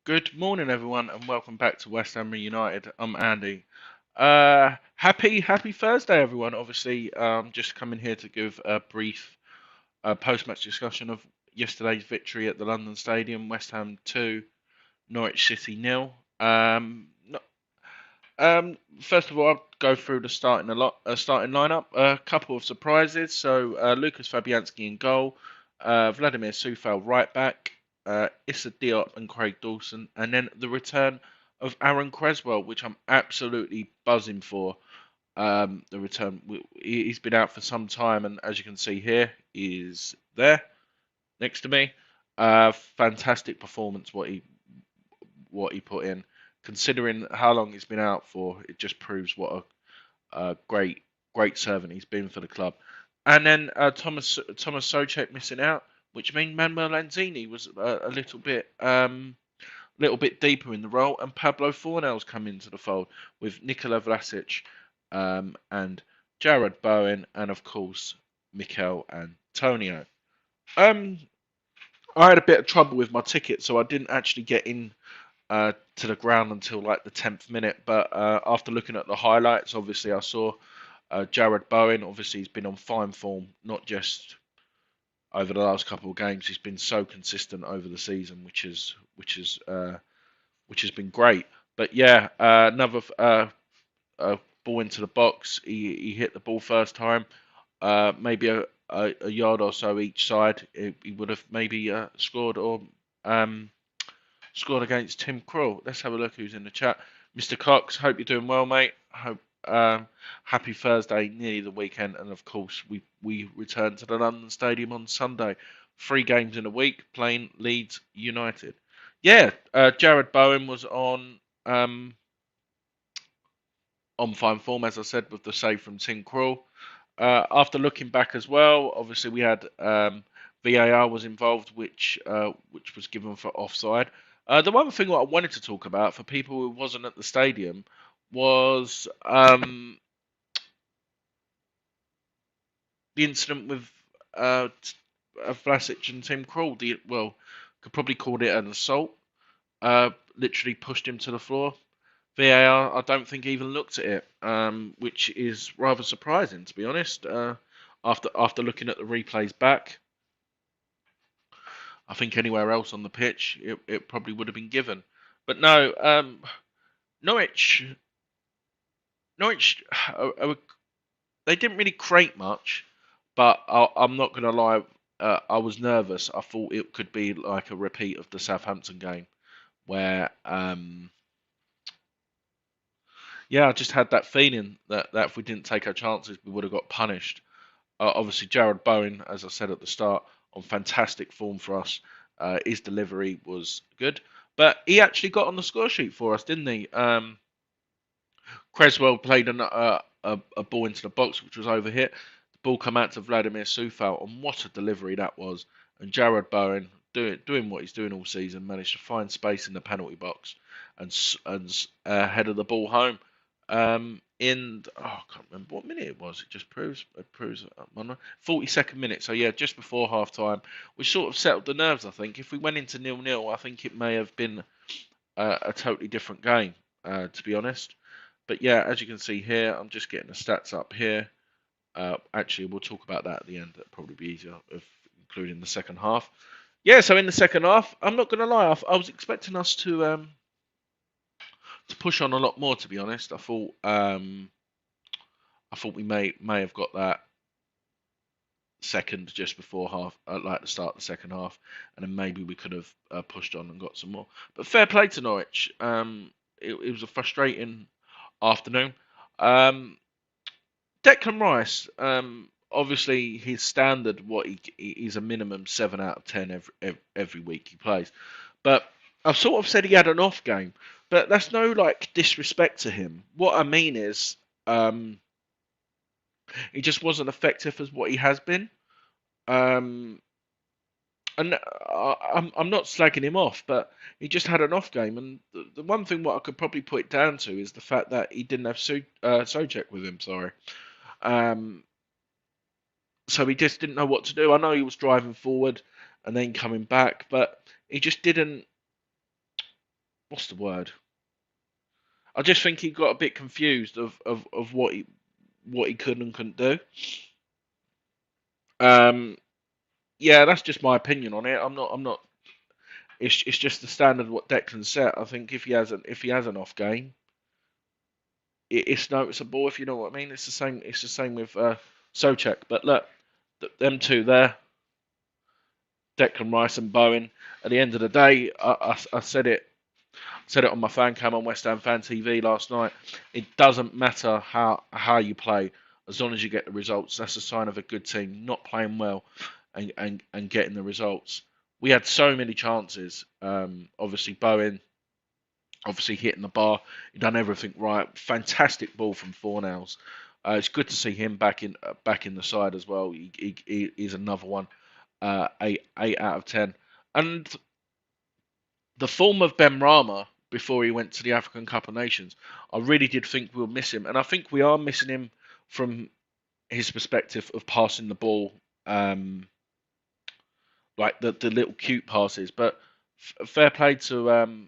Good morning, everyone, and welcome back to West Ham Reunited. I'm Andy. Happy Thursday, everyone. Obviously, just coming here to give a brief post-match discussion of yesterday's victory at the London Stadium. West Ham 2, Norwich City nil. First of all, I'll go through the starting lineup. A couple of surprises. So Lukasz Fabianski in goal, Vladimir Sufal right back, Issa Diop and Craig Dawson, and then the return of Aaron Creswell, which I'm absolutely buzzing for. The return, he's been out for some time, and as you can see here, is there next to me. Fantastic performance what he put in. Considering how long he's been out for, it just proves what a great servant he's been for the club. And then Thomas Soucek missing out, which means Manuel Lanzini was a little bit deeper in the role, and Pablo Fornell's come into the fold with Nikola Vlasic and Jared Bowen, and of course Mikel Antonio. I had a bit of trouble with my ticket, so I didn't actually get in to the ground until like the 10th minute. But after looking at the highlights, obviously I saw Jared Bowen. Obviously, he's been on fine form, not just over the last couple of games. He's been so consistent over the season, which has been great. But yeah, another ball into the box. He hit the ball first time, maybe a yard or so each side. He would have maybe scored or scored against Tim Krul. Let's have a look who's in the chat. Mr. Cox, hope you're doing well, mate. Hope happy Thursday, nearly the weekend, and of course we return to the London Stadium on Sunday. 3 games in a week, playing Leeds United. Yeah, Jared Bowen was on fine form, as I said, with the save from Tim Krul. After looking back as well, obviously we had VAR was involved, which was given for offside. The one thing that I wanted to talk about for people who wasn't at the stadium was the incident with Vlasic and Tim Krul. Could probably call it an assault. Literally pushed him to the floor. VAR, I don't think even looked at it, which is rather surprising, to be honest. After looking at the replays back, I think anywhere else on the pitch, it probably would have been given. But no, Norwich, they didn't really create much, but I'm not going to lie, I was nervous. I thought it could be like a repeat of the Southampton game, where, I just had that feeling that if we didn't take our chances, we would have got punished. Obviously, Jared Bowen, as I said at the start, on fantastic form for us. His delivery was good, but he actually got on the score sheet for us, didn't he? Creswell played a ball into the box, which was overhit. The ball come out to Vladimir Sufal, and what a delivery that was. And Jared Bowen, doing what he's doing all season, managed to find space in the penalty box and headed the ball home. I can't remember what minute it was. It proves 42nd minute. So yeah, just before half time, we sort of settled the nerves. I think if we went into 0-0, I think it may have been a totally different game, to be honest. But yeah, as you can see here, I'm just getting the stats up here. Actually, we'll talk about that at the end. That'll probably be easier, including the second half. Yeah, so in the second half, I'm not going to lie, I was expecting us to push on a lot more. To be honest, I thought we may have got that second just before half, like the start of the second half, and then maybe we could have pushed on and got some more. But fair play to Norwich. It was a frustrating afternoon. Declan Rice, obviously his standard, he's a minimum 7 out of 10 every week he plays. But I've sort of said he had an off game, but that's no like disrespect to him. What I mean is, he just wasn't effective as what he has been. And I'm not slagging him off, but he just had an off game. And the one thing what I could probably put it down to is the fact that he didn't have Soucek with him. Sorry. So he just didn't know what to do. I know he was driving forward and then coming back, but he just didn't what's the word? I just think he got a bit confused of what he could and couldn't do. Yeah, that's just my opinion on it. I'm not. It's just the standard what Declan set. I think if he has an off game, it's noticeable. If you know what I mean. It's the same. It's the same with Souček. But look, them two there, Declan Rice and Bowen. At the end of the day, I said it on my fan cam on West Ham Fan TV last night. It doesn't matter how you play, as long as you get the results. That's a sign of a good team. Not playing well and getting the results. We had so many chances. Obviously Bowen, obviously hitting the bar. He done everything right. Fantastic ball from Fornals. It's good to see him back in the side as well. He's another one. 8 out of 10. And the form of Ben Rama before he went to the African Cup of Nations, I really did think we'll miss him, and I think we are missing him from his perspective of passing the ball, like the little cute passes. But fair play to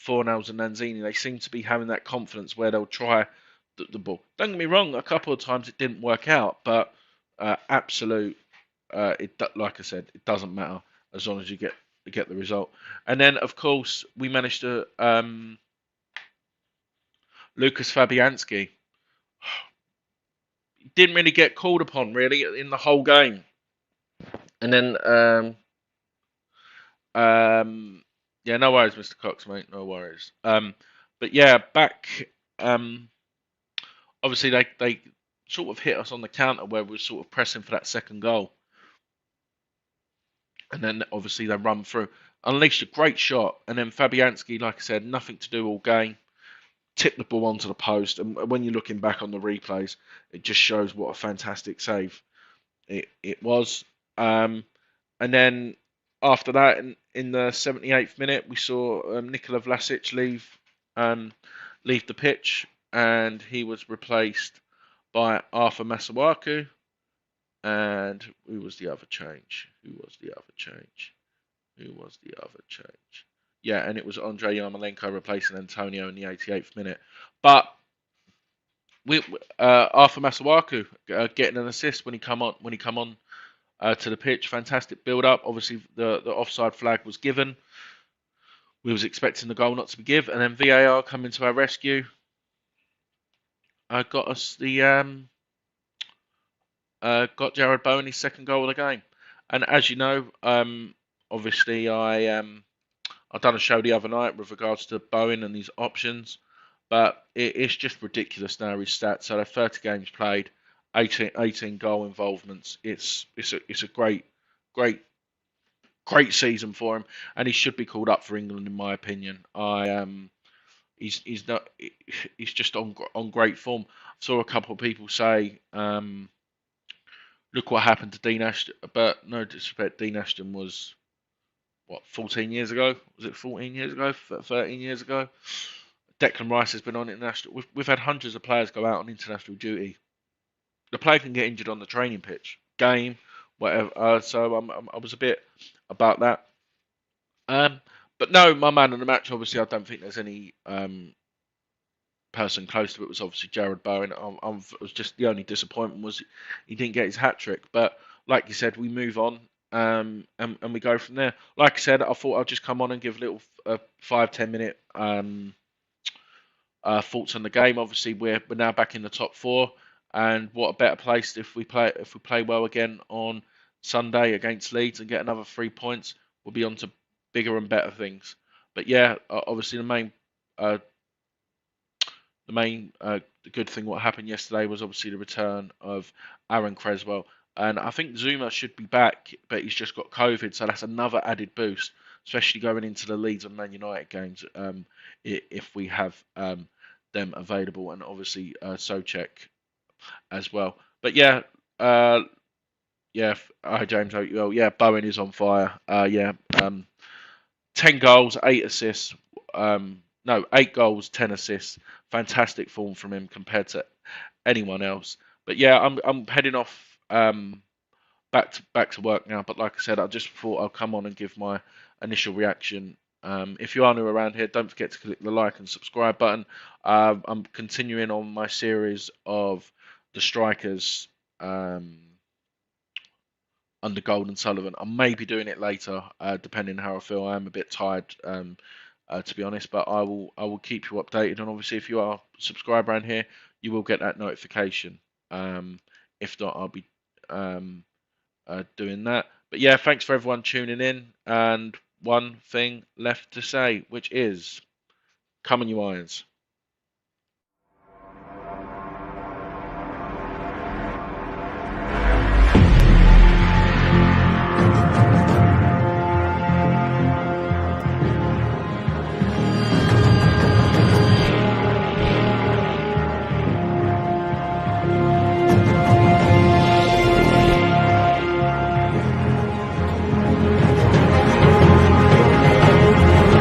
Fornals and Lanzini. They seem to be having that confidence where they'll try the ball. Don't get me wrong, a couple of times it didn't work out, but absolute. Like I said, it doesn't matter as long as you get the result. And then, of course, we managed to Lukasz Fabianski didn't really get called upon really in the whole game. And then, yeah, no worries, Mr. Cox, mate, no worries. But yeah, back. Obviously, they sort of hit us on the counter where we were sort of pressing for that second goal. And then obviously they run through, unleashed a great shot, and then Fabianski, like I said, nothing to do all game, tipped the ball onto the post, and when you're looking back on the replays, it just shows what a fantastic save it was. And then after that, in the 78th minute, we saw Nikola Vlasic leave the pitch, and he was replaced by Arthur Masuaku. And who was the other change? Yeah, and it was Andrei Yarmolenko replacing Antonio in the 88th minute. But Arthur Masuaku getting an assist when he come on to the pitch. Fantastic build up. Obviously, the offside flag was given. We was expecting the goal not to be given, and then VAR coming to our rescue. Got us the got Jarrod Bowen his second goal of the game. And as you know, obviously I done a show the other night with regards to Bowen and his options, but it's just ridiculous now his stats. So they're 30 games played, 18 goal involvements. It's a great season for him, and he should be called up for England in my opinion. He's just on great form. I saw a couple of people say, look what happened to Dean Ashton, but no disrespect, Dean Ashton was, what, 14 years ago? Was it 14 years ago? 13 years ago? Declan Rice has been on international. We've had hundreds of players go out on international duty. The player can get injured on the training pitch, game, whatever. So I was a bit about that. But no, my man of the match, obviously, I don't think there's any person close to it. Was obviously Jarrod Bowen. It was just the only disappointment was he didn't get his hat trick. But like you said, we move on and we go from there. Like I said, I thought I'd just come on and give a little 5-10 minute thoughts on the game. Obviously, we're now back in the top four, and what a better place if we play well again on Sunday against Leeds and get another 3 points. We'll be on to bigger and better things. But yeah, obviously the good thing what happened yesterday was obviously the return of Aaron Creswell, and I think Zuma should be back, but he's just got COVID, so that's another added boost, especially going into the Leeds and Man United games, if we have them available, and obviously Souček as well. But yeah, hi James, well, yeah, Bowen is on fire. 10 goals, 8 assists. 8 goals, 10 assists. Fantastic form from him compared to anyone else. But yeah, I'm heading off back to work now. But like I said, I just thought I'll come on and give my initial reaction If you are new around here, don't forget to click the like and subscribe button. I'm continuing on my series of the strikers under Gold and Sullivan. I may be doing it later, depending how I feel. I am a bit tired, to be honest, but I will keep you updated. And obviously, if you are a subscriber around here, you will get that notification. If not, I'll be doing that. But yeah, thanks for everyone tuning in. And one thing left to say, which is, come on, you Irons.